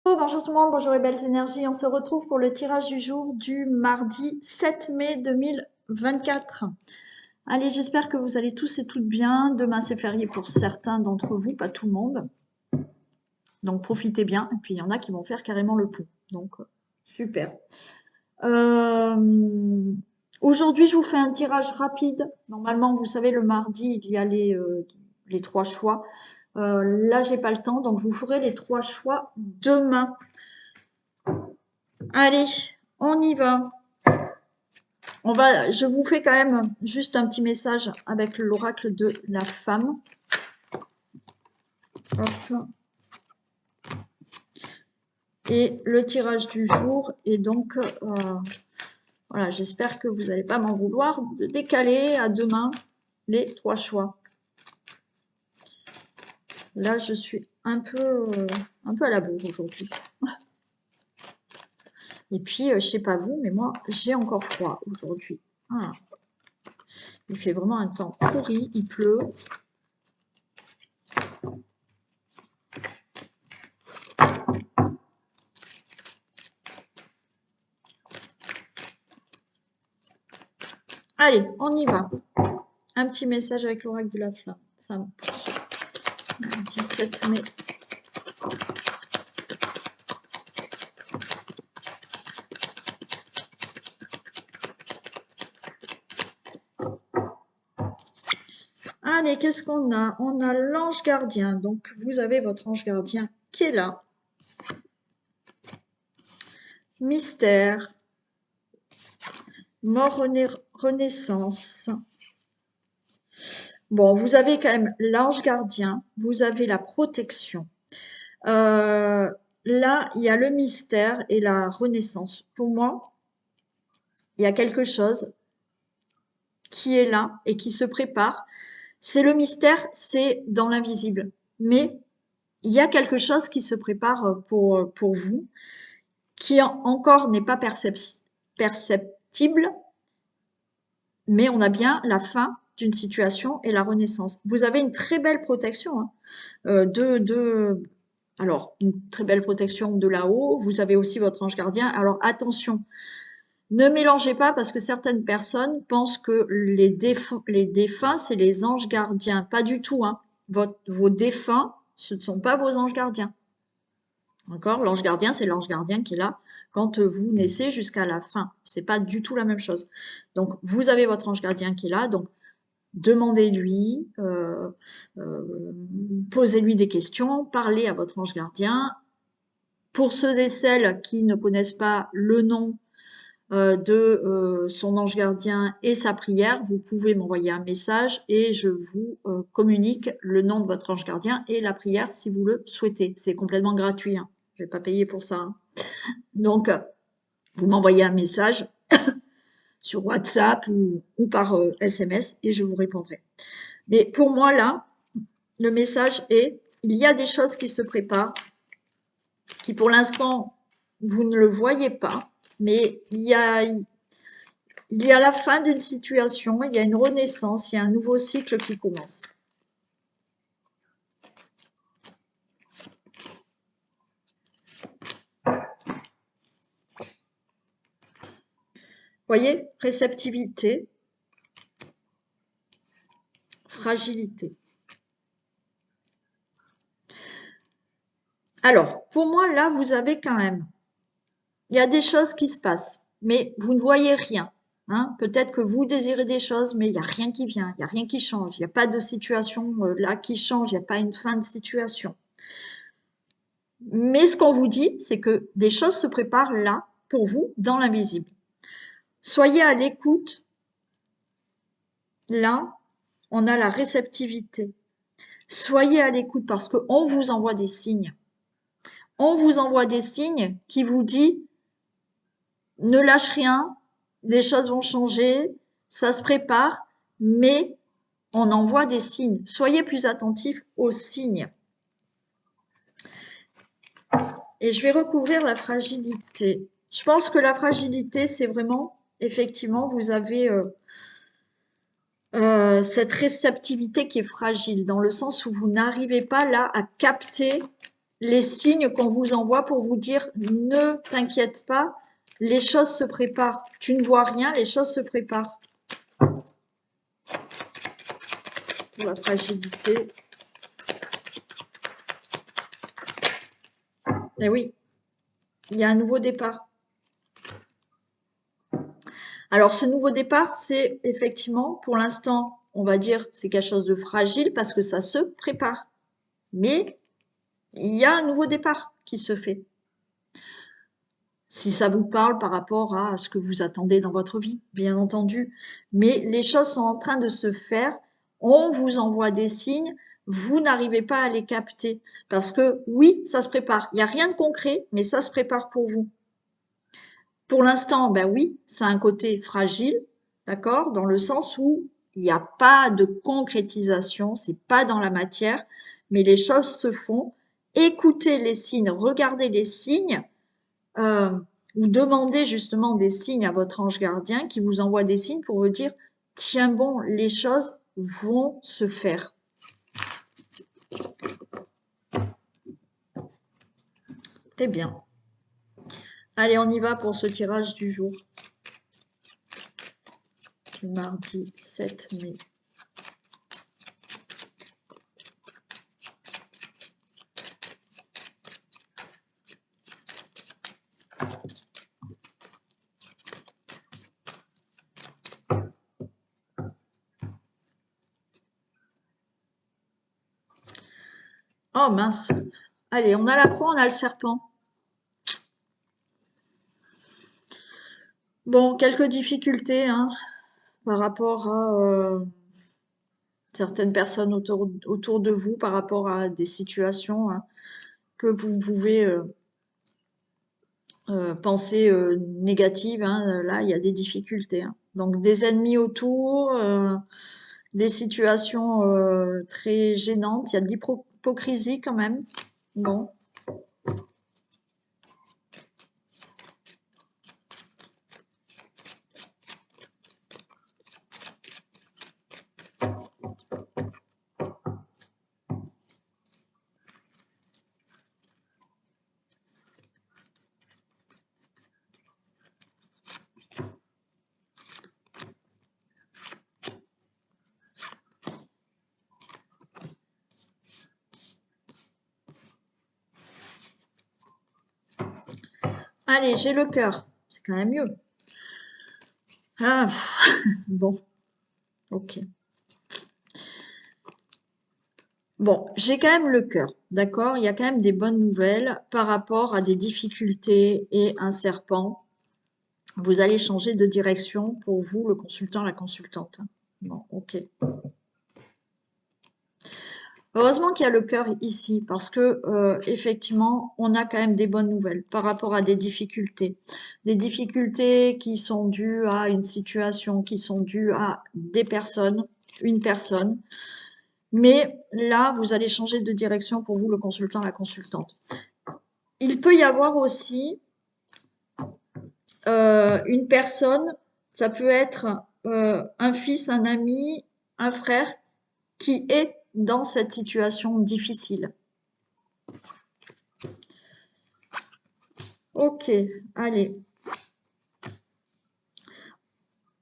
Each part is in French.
Bonjour tout le monde, bonjour les belles énergies. On se retrouve pour le tirage du jour du mardi 7 mai 2024. Allez, j'espère que vous allez tous et toutes bien. Demain, c'est férié pour certains d'entre vous, pas tout le monde. Donc, profitez bien. Et puis, il y en a qui vont faire carrément le pont. Donc, super. Aujourd'hui, je vous fais un tirage rapide. Normalement, vous savez, le mardi, il y a les trois choix. Là, j'ai pas le temps, donc je vous ferai les trois choix demain. Allez, on y va. Je vous fais quand même juste un petit message avec l'oracle de la femme. Hop. Et le tirage du jour. Et donc, voilà, j'espère que vous n'allez pas m'en vouloir de décaler à demain les trois choix. Là, je suis un peu à la bourre aujourd'hui. Et puis, je sais pas vous, mais moi, j'ai encore froid aujourd'hui. Voilà. Il fait vraiment un temps pourri, il pleut. Allez, on y va. Un petit message avec l'oracle de la femme. 17 mai. Allez, qu'est-ce qu'on a? On a l'ange gardien. Donc, vous avez votre ange gardien qui est là. Mystère. Mort renaissance. Bon, vous avez quand même l'ange gardien. Vous avez la protection. Là, il y a le mystère et la renaissance. Pour moi, il y a quelque chose qui est là et qui se prépare. C'est le mystère, c'est dans l'invisible. Mais il y a quelque chose qui se prépare pour vous, qui encore n'est pas perceptible, mais on a bien la fin d'une situation et la renaissance. Vous avez une très belle protection, hein, alors, une très belle protection de là-haut. Vous avez aussi votre ange gardien. Alors, attention, ne mélangez pas parce que certaines personnes pensent que les défunts, c'est les anges gardiens. Pas du tout, hein. Vos défunts, ce ne sont pas vos anges gardiens. D'accord? L'ange gardien, c'est l'ange gardien qui est là quand vous naissez jusqu'à la fin. C'est pas du tout la même chose. Donc, vous avez votre ange gardien qui est là. Donc, demandez-lui, posez-lui des questions, parlez à votre ange gardien. Pour ceux et celles qui ne connaissent pas le nom de son ange gardien et sa prière, vous pouvez m'envoyer un message et je vous communique le nom de votre ange gardien et la prière si vous le souhaitez. C'est complètement gratuit, hein. Je vais pas payer pour ça, hein. Donc, vous m'envoyez un message sur WhatsApp ou par SMS et je vous répondrai. Mais pour moi, là, le message est, il y a des choses qui se préparent, qui pour l'instant, vous ne le voyez pas, mais il y a la fin d'une situation, il y a une renaissance, il y a un nouveau cycle qui commence. Voyez, réceptivité, fragilité. Alors, pour moi, là, vous avez quand même, il y a des choses qui se passent, mais vous ne voyez rien. Hein. Peut-être que vous désirez des choses, mais il n'y a rien qui vient, il n'y a rien qui change, il n'y a pas de situation là qui change, il n'y a pas une fin de situation. Mais ce qu'on vous dit, c'est que des choses se préparent là, pour vous, dans l'invisible. Soyez à l'écoute. Là, on a la réceptivité. Soyez à l'écoute parce qu'on vous envoie des signes. On vous envoie des signes qui vous disent ne lâche rien, des choses vont changer, ça se prépare, mais on envoie des signes. Soyez plus attentifs aux signes. Et je vais recouvrir la fragilité. Je pense que la fragilité, c'est vraiment, effectivement, vous avez cette réceptivité qui est fragile, dans le sens où vous n'arrivez pas là à capter les signes qu'on vous envoie pour vous dire ne t'inquiète pas, les choses se préparent. Tu ne vois rien, les choses se préparent. Pour la fragilité. Eh oui, il y a un nouveau départ. Alors, ce nouveau départ, c'est effectivement, pour l'instant, on va dire, c'est quelque chose de fragile parce que ça se prépare. Mais il y a un nouveau départ qui se fait. Si ça vous parle par rapport à ce que vous attendez dans votre vie, bien entendu. Mais les choses sont en train de se faire. On vous envoie des signes. Vous n'arrivez pas à les capter. Parce que oui, ça se prépare. Il n'y a rien de concret, mais ça se prépare pour vous. Pour l'instant, ben oui, ça a un côté fragile, d'accord, dans le sens où il n'y a pas de concrétisation, c'est pas dans la matière, mais les choses se font. Écoutez les signes, regardez les signes, ou demandez justement des signes à votre ange gardien qui vous envoie des signes pour vous dire, tiens bon, les choses vont se faire. Très bien. Allez, on y va pour ce tirage du jour. Du mardi 7 mai. Oh mince. Allez, on a la croix, on a le serpent. Bon, quelques difficultés hein, par rapport à certaines personnes autour de vous, par rapport à des situations hein, que vous pouvez penser négatives. Hein. Là, il y a des difficultés. Hein. Donc, des ennemis autour, des situations très gênantes. Il y a de l'hypocrisie quand même. Bon. Allez, j'ai le cœur. C'est quand même mieux. Ah, bon, ok. Bon, j'ai quand même le cœur, d'accord? Il y a quand même des bonnes nouvelles par rapport à des difficultés et un serpent. Vous allez changer de direction pour vous, le consultant, la consultante. Bon, ok. Heureusement qu'il y a le cœur ici parce que effectivement, on a quand même des bonnes nouvelles par rapport à des difficultés qui sont dues à une situation, qui sont dues à des personnes, une personne. Mais là, vous allez changer de direction pour vous, le consultant, la consultante. Il peut y avoir aussi une personne, ça peut être un fils, un ami, un frère qui est dans cette situation difficile. Ok, allez.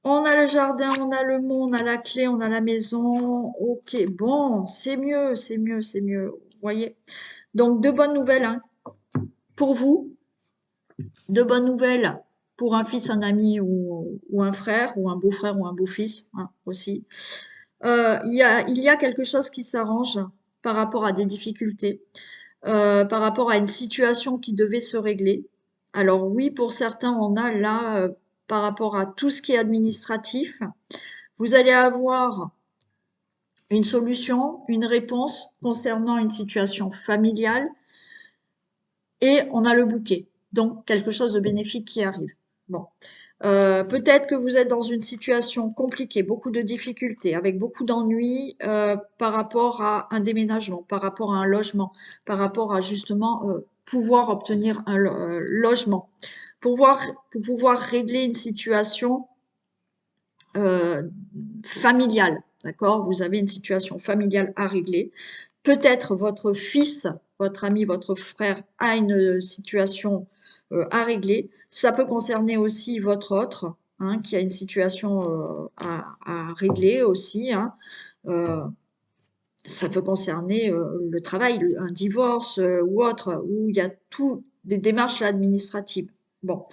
On a le jardin, on a le mont, on a la clé, on a la maison. Ok, bon, c'est mieux, c'est mieux, c'est mieux. Vous voyez? Donc, de bonnes nouvelles hein, pour vous. De bonnes nouvelles pour un fils, un ami ou un frère, ou un beau-frère ou un beau-fils hein, aussi. Il y a quelque chose qui s'arrange par rapport à des difficultés, par rapport à une situation qui devait se régler. Alors oui, pour certains, on a là, par rapport à tout ce qui est administratif, vous allez avoir une solution, une réponse concernant une situation familiale et on a le bouquet. Donc, quelque chose de bénéfique qui arrive. Bon. Peut-être que vous êtes dans une situation compliquée, beaucoup de difficultés, avec beaucoup d'ennuis par rapport à un déménagement, par rapport à un logement, par rapport à justement pouvoir obtenir un logement, pour pouvoir régler une situation familiale, d'accord? Vous avez une situation familiale à régler. Peut-être votre fils, votre ami, votre frère a une situation à régler. Ça peut concerner aussi votre autre, hein, qui a une situation à régler aussi, hein. Euh, Ça peut concerner le travail, un divorce ou autre, où il y a tout des démarches là, administratives. Bon,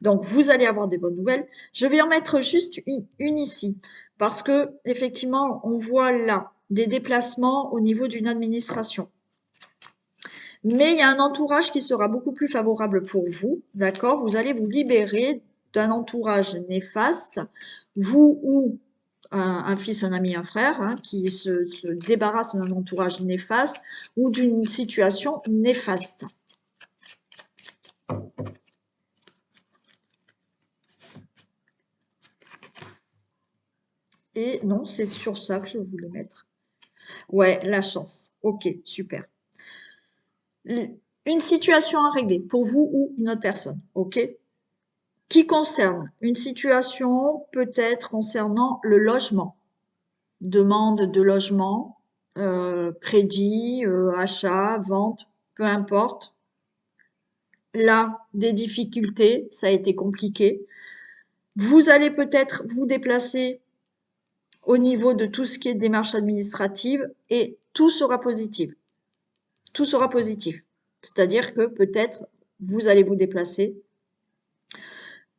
donc vous allez avoir des bonnes nouvelles. Je vais en mettre juste une ici, parce que effectivement, on voit là des déplacements au niveau d'une administration. Mais il y a un entourage qui sera beaucoup plus favorable pour vous, d'accord? Vous allez vous libérer d'un entourage néfaste, vous ou un fils, un ami, un frère, hein, qui se débarrasse d'un entourage néfaste ou d'une situation néfaste. Et non, c'est sur ça que je voulais mettre. Ouais, la chance. Ok, super. Une situation à régler pour vous ou une autre personne, ok? Qui concerne une situation peut-être concernant le logement, demande de logement, crédit, achat, vente, peu importe. Là, des difficultés, ça a été compliqué. Vous allez peut-être vous déplacer au niveau de tout ce qui est démarche administrative et tout sera positif. Tout sera positif. C'est-à-dire que peut-être vous allez vous déplacer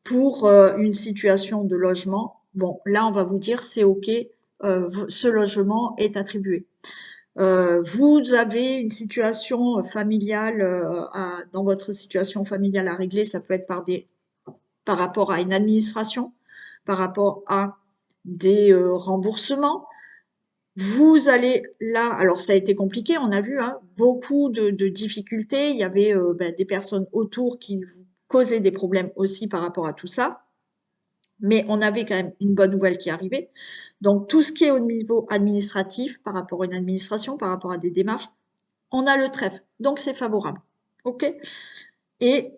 pour une situation de logement. Bon, là, on va vous dire c'est OK, ce logement est attribué. Vous avez une situation familiale dans votre situation familiale à régler, ça peut être par rapport à une administration, par rapport à des remboursements. Vous allez là, alors ça a été compliqué, on a vu, hein, beaucoup de difficultés. Il y avait des personnes autour qui vous causaient des problèmes aussi par rapport à tout ça. Mais on avait quand même une bonne nouvelle qui arrivait. Donc tout ce qui est au niveau administratif, par rapport à une administration, par rapport à des démarches, on a le trèfle. Donc c'est favorable. OK? Et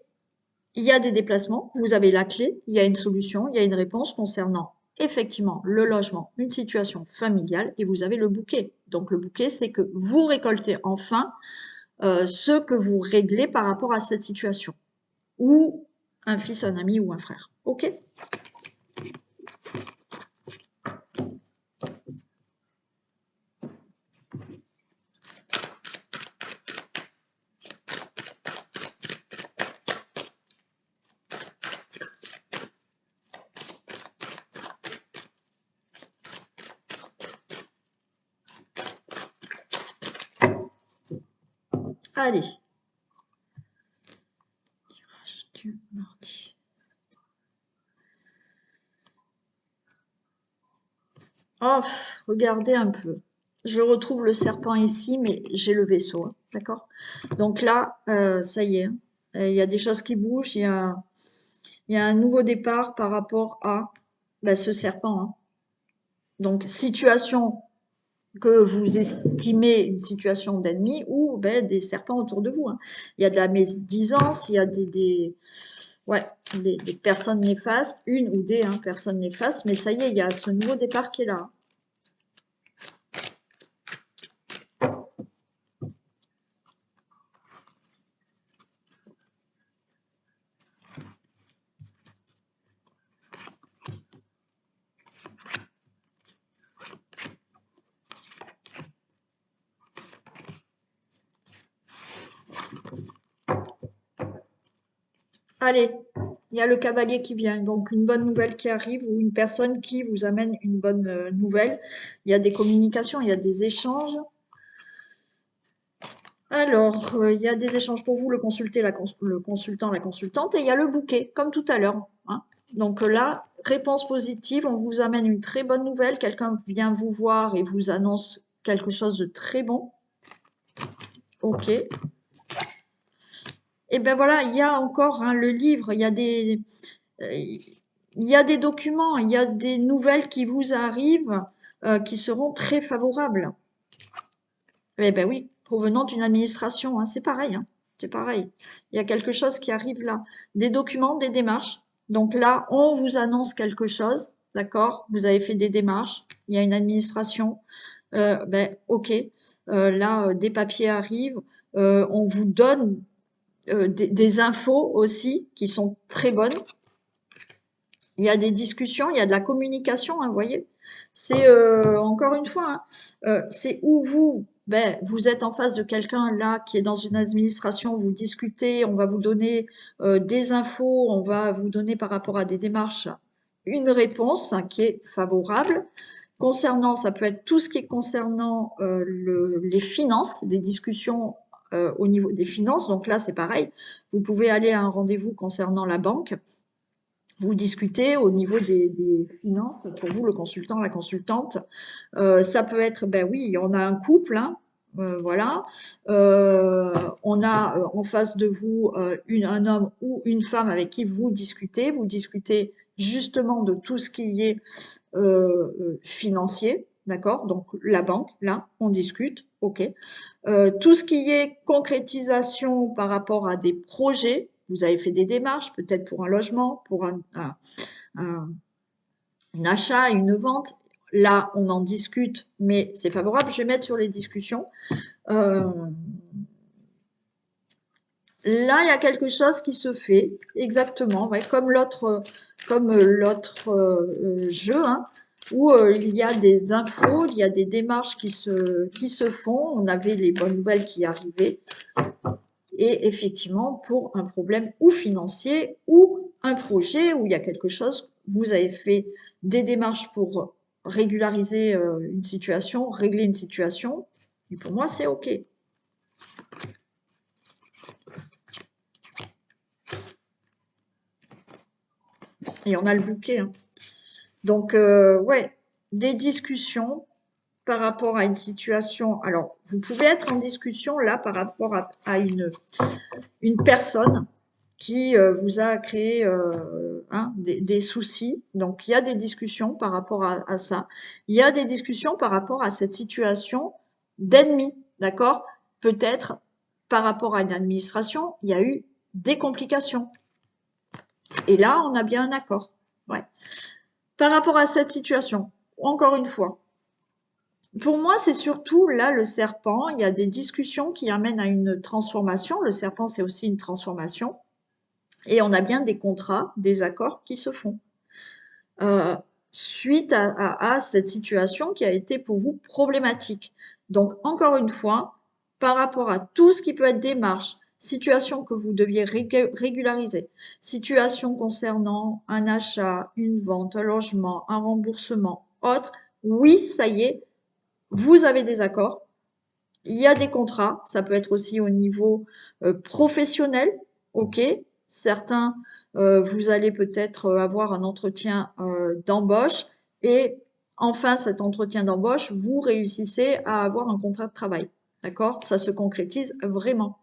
il y a des déplacements, vous avez la clé, il y a une solution, il y a une réponse concernant effectivement le logement, une situation familiale et vous avez le bouquet. Donc le bouquet, c'est que vous récoltez enfin ce que vous réglez par rapport à cette situation. Ou un fils, un ami ou un frère. OK? Allez. Du mardi. Oh, regardez un peu. Je retrouve le serpent ici, mais j'ai le vaisseau, hein, d'accord? Donc là, ça y est, hein. Il y a des choses qui bougent, il y a un nouveau départ par rapport à ce serpent, hein. Donc, situation que vous estimez une situation d'ennemi ou des serpents autour de vous, hein. Il y a de la médisance, il y a ouais, des personnes néfastes, une ou des personnes néfastes, mais ça y est, il y a ce nouveau départ qui est là, hein. Allez, il y a le cavalier qui vient, donc une bonne nouvelle qui arrive ou une personne qui vous amène une bonne nouvelle. Il y a des communications, il y a des échanges. Alors, il y a des échanges pour vous, le consultant, la consultante, et il y a le bouquet, comme tout à l'heure, hein. Donc là, réponse positive, on vous amène une très bonne nouvelle, quelqu'un vient vous voir et vous annonce quelque chose de très bon. Ok. Et ben voilà, il y a encore le livre, il y a des documents, il y a des nouvelles qui vous arrivent qui seront très favorables. Eh ben oui, provenant d'une administration, hein, c'est pareil, hein, c'est pareil. Il y a quelque chose qui arrive là. Des documents, des démarches. Donc là, on vous annonce quelque chose, d'accord? Vous avez fait des démarches, il y a une administration, ok. là, des papiers arrivent, on vous donne des infos aussi qui sont très bonnes. Il y a des discussions, il y a de la communication, hein, vous voyez. C'est encore une fois, hein, c'est où vous, ben, vous êtes en face de quelqu'un là qui est dans une administration, vous discutez, on va vous donner des infos, on va vous donner par rapport à des démarches une réponse hein, qui est favorable. Concernant, ça peut être tout ce qui est concernant les finances, des discussions au niveau des finances. Donc là, c'est pareil. Vous pouvez aller à un rendez-vous concernant la banque. Vous discutez au niveau des finances, pour vous, le consultant, la consultante. Ça peut être, ben oui, on a un couple, hein, voilà. On a en face de vous un homme ou une femme avec qui vous discutez. Vous discutez justement de tout ce qui est financier, d'accord? Donc la banque, là, on discute, ok. Tout ce qui est concrétisation par rapport à des projets, vous avez fait des démarches, peut-être pour un logement, pour un achat, une vente. Là, on en discute, mais c'est favorable. Je vais mettre sur les discussions. Euh, Là, il y a quelque chose qui se fait, exactement, ouais, comme l'autre jeu, hein, où il y a des infos, il y a des démarches qui se font. On avait les bonnes nouvelles qui arrivaient. Et effectivement, pour un problème ou financier ou un projet où il y a quelque chose, vous avez fait des démarches pour régulariser une situation, régler une situation. Et pour moi, c'est OK. Et on a le bouquet, hein. Donc, ouais, des discussions par rapport à une situation. Alors, vous pouvez être en discussion là par rapport à une personne qui vous a créé hein, des soucis. Donc, il y a des discussions par rapport à ça. Il y a des discussions par rapport à cette situation d'ennemi, d'accord? Peut-être par rapport à une administration, il y a eu des complications. Et là, on a bien un accord. Ouais. Par rapport à cette situation, encore une fois, pour moi, c'est surtout là le serpent. Il y a des discussions qui amènent à une transformation. Le serpent, c'est aussi une transformation. Et on a bien des contrats, des accords qui se font euh, suite à cette situation qui a été pour vous problématique. Donc, encore une fois, par rapport à tout ce qui peut être démarche, situation que vous deviez régulariser, situation concernant un achat, une vente, un logement, un remboursement, autre, oui, ça y est, vous avez des accords, il y a des contrats, ça peut être aussi au niveau professionnel, ok. Certains, vous allez peut-être avoir un entretien d'embauche et enfin cet entretien d'embauche, vous réussissez à avoir un contrat de travail, d'accord? Ça se concrétise vraiment.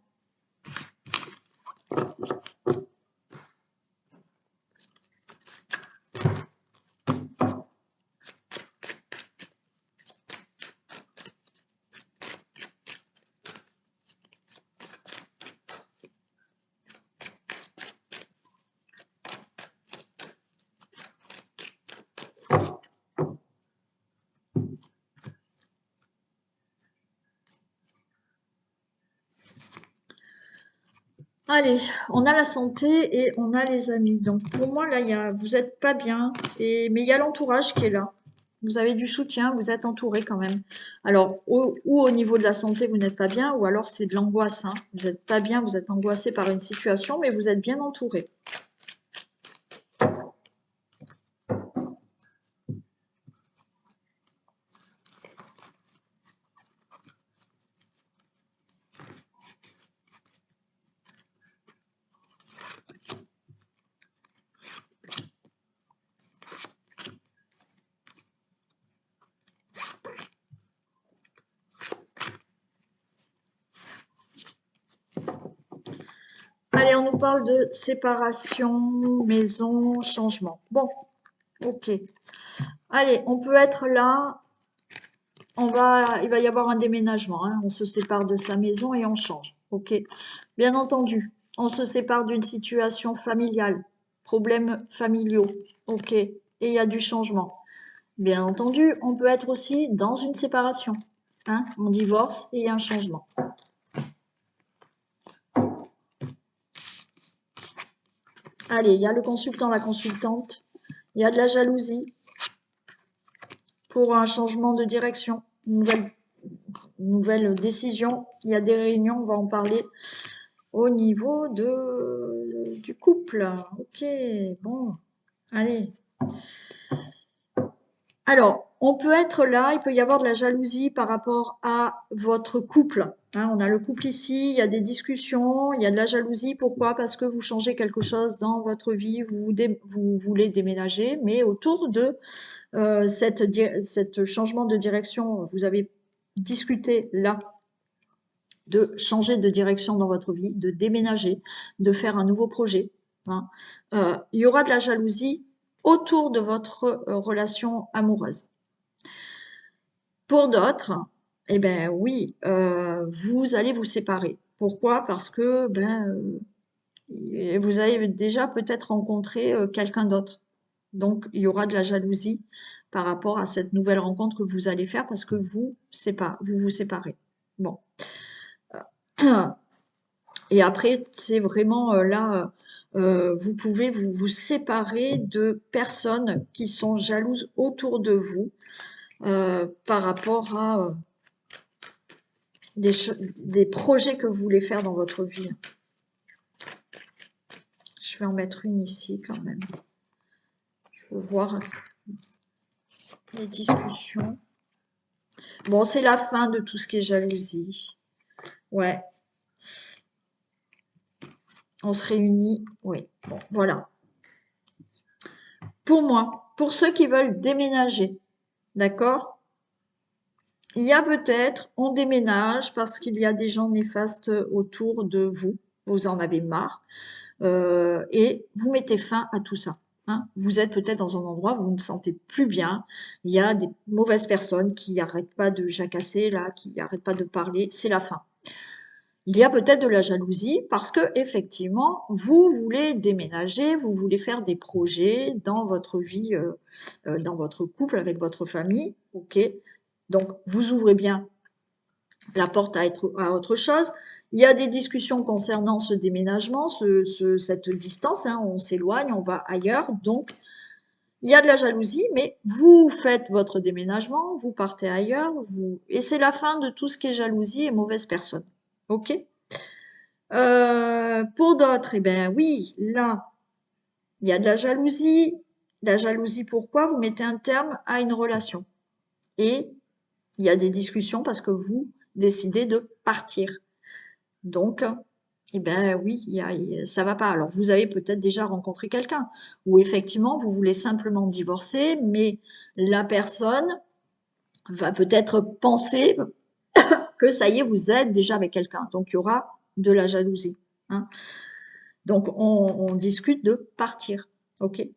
Allez, on a la santé et on a les amis. Donc pour moi là, vous n'êtes pas bien, mais il y a l'entourage qui est là. Vous avez du soutien, vous êtes entouré quand même. Alors, ou au niveau de la santé, vous n'êtes pas bien, ou alors c'est de l'angoisse, hein. Vous n'êtes pas bien, vous êtes angoissé par une situation, mais vous êtes bien entouré. Allez, on nous parle de séparation, maison, changement. Bon, ok. Allez, on peut être là. Il va y avoir un déménagement, hein. On se sépare de sa maison et on change. Ok. Bien entendu, on se sépare d'une situation familiale, problèmes familiaux. Ok. Et il y a du changement. Bien entendu, on peut être aussi dans une séparation. hein, on divorce et il y a un changement. Allez, il y a le consultant, la consultante. Il y a de la jalousie pour un changement de direction, nouvelle décision. Il y a des réunions, on va en parler au niveau du couple. Ok, bon, allez. Alors, on peut être là, il peut y avoir de la jalousie par rapport à votre couple. Hein, on a le couple ici, il y a des discussions, il y a de la jalousie. Pourquoi? Parce que vous changez quelque chose dans votre vie, vous voulez déménager, mais autour de cette changement de direction, vous avez discuté là de changer de direction dans votre vie, de déménager, de faire un nouveau projet. Hein. Il y aura de la jalousie autour de votre relation amoureuse. Pour d'autres, eh ben oui, vous allez vous séparer. Pourquoi? Parce que vous avez déjà peut-être rencontré quelqu'un d'autre. Donc, il y aura de la jalousie par rapport à cette nouvelle rencontre que vous allez faire parce que vous vous séparez. Bon. Et après, c'est vraiment là, vous pouvez vous séparer de personnes qui sont jalouses autour de vous par rapport à des projets que vous voulez faire dans votre vie. Je vais en mettre une ici quand même. Je veux voir les discussions. Bon, c'est la fin de tout ce qui est jalousie. Ouais. On se réunit. Oui. Bon, voilà. Pour moi, pour ceux qui veulent déménager, d'accord? Il y a peut-être, on déménage parce qu'il y a des gens néfastes autour de vous. Vous en avez marre. Et vous mettez fin à tout ça. Hein. Vous êtes peut-être dans un endroit où vous ne vous sentez plus bien. Il y a des mauvaises personnes qui n'arrêtent pas de jacasser, là, qui n'arrêtent pas de parler. C'est la fin. Il y a peut-être de la jalousie parce que effectivement, vous voulez déménager, vous voulez faire des projets dans votre vie, dans votre couple, avec votre famille. Ok. Donc, vous ouvrez bien la porte à autre chose. Il y a des discussions concernant ce déménagement, cette distance, hein, on s'éloigne, on va ailleurs. Donc, il y a de la jalousie, mais vous faites votre déménagement, vous partez ailleurs, et c'est la fin de tout ce qui est jalousie et mauvaise personne. Ok? Pour d'autres, eh ben oui, là, il y a de la jalousie. La jalousie, pourquoi? Vous mettez un terme à une relation. Et il y a des discussions parce que vous décidez de partir. Donc, eh ben oui, ça va pas. Alors, vous avez peut-être déjà rencontré quelqu'un ou effectivement, vous voulez simplement divorcer, mais la personne va peut-être penser que ça y est, vous êtes déjà avec quelqu'un. Donc, il y aura de la jalousie. Hein. Donc, on discute de partir. OK?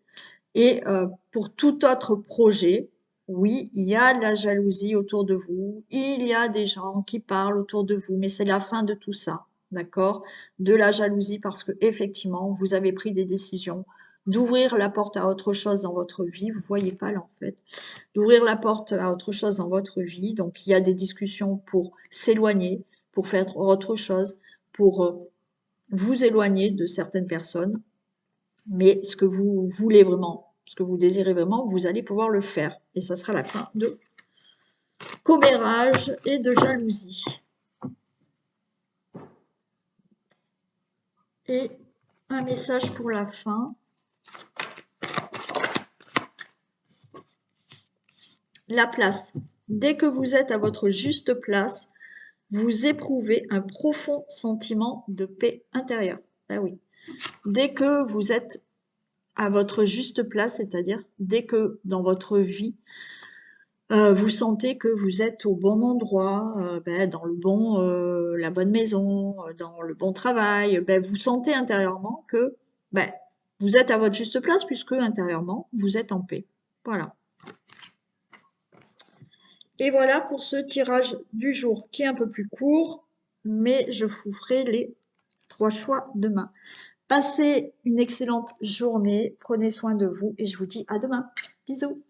Et pour tout autre projet, oui, il y a de la jalousie autour de vous, il y a des gens qui parlent autour de vous, mais c'est la fin de tout ça, d'accord? De la jalousie parce que effectivement, vous avez pris des décisions d'ouvrir la porte à autre chose dans votre vie, vous voyez pas là en fait, d'ouvrir la porte à autre chose dans votre vie. Donc il y a des discussions pour s'éloigner, pour faire autre chose, pour vous éloigner de certaines personnes. Mais ce que vous voulez vraiment, ce que vous désirez vraiment, vous allez pouvoir le faire. Et ça sera la fin de commérage et de jalousie. Et un message pour la fin. La place. Dès que vous êtes à votre juste place, vous éprouvez un profond sentiment de paix intérieure. Ah oui. Dès que vous êtes à votre juste place, c'est-à-dire dès que dans votre vie, vous sentez que vous êtes au bon endroit, dans la bonne maison, dans le bon travail, vous sentez intérieurement que vous êtes à votre juste place puisque intérieurement, vous êtes en paix. Voilà. Et voilà pour ce tirage du jour qui est un peu plus court, mais je vous ferai les 3 choix demain. Passez une excellente journée, prenez soin de vous et je vous dis à demain. Bisous.